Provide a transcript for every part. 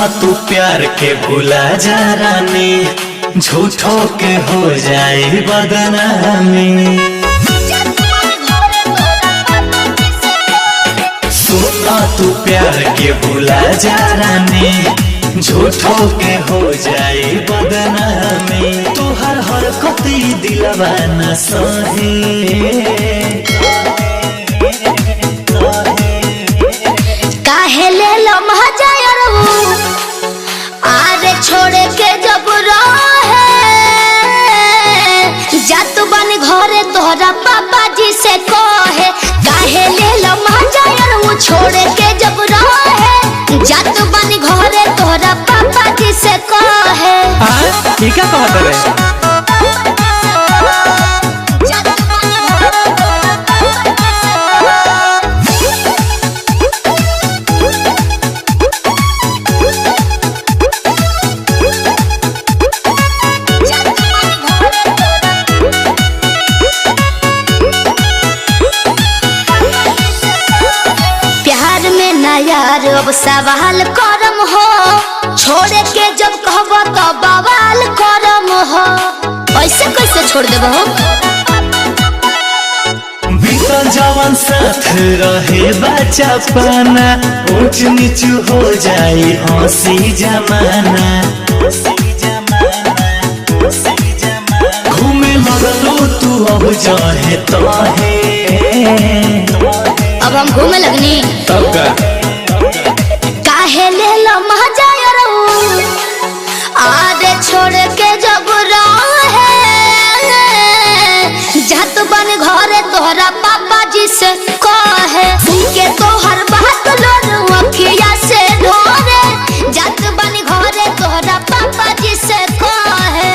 तू प्यार के भूला जा रानी, झूठों के हो जाए बदनामी। सुना तू प्यार के भूला जा रानी, झूठों के हो जाए बदनामी। तू हर हरकती दिलवा न सहे, काहे ले लो मजा आरे छोड़े के जब रहे जात बन घरे तोहरा पापा जी से कहे। काहे ले लो मजा छोड़े के जब रहे जात बन घरे तोहरा पापा जी से कहे। ठीक है कहत रे यार अब सवाल करम हो, छोड़े के जब कहब तो बवाल करम हो। ऐसे कैसे छोड़ देब हो? बीतल जवान साथ रहे बच्चा पाना, ऊंच नीच हो जाए हंसी जमाना। घूमे लगलो तू अब जाहे तोहे, अब हम घूमे लगनी तब का काहे ले लो मजा आरे छोड़ के जब रहे जात बन घरे तोहरा पापा जी से कहे। के तोहर बात लो अखिया से ढोरे जात बन घरे तोहरा पापा जी से कहे।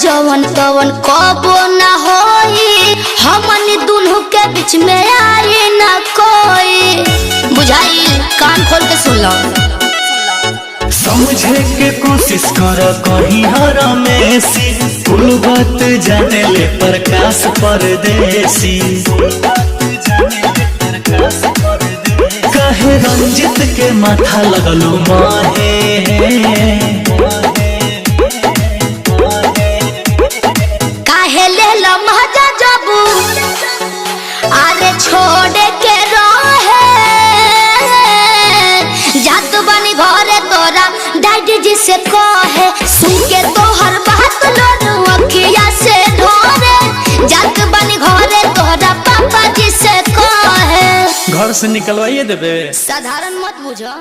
जवन तवन कबो न होई, हमनी दुनू के बीच में आई न कोई। बुझाई कान खोल के सुन लो। समझे के कोशिश कर कहीं हरमेसी, कुल बात जाने ले प्रकाश परदेसी। कहे रंजित के माथा लगलो माहे, आरे छोड़े के रहे जात बनी घरे तोरा डैडी जी से कहे। सुन के तोहर बात लो अखिया से ढोरे जात बनी घरे तोहरा पापा जी से कहे। घर से निकलवाइए देबे, साधारण मत बुझो।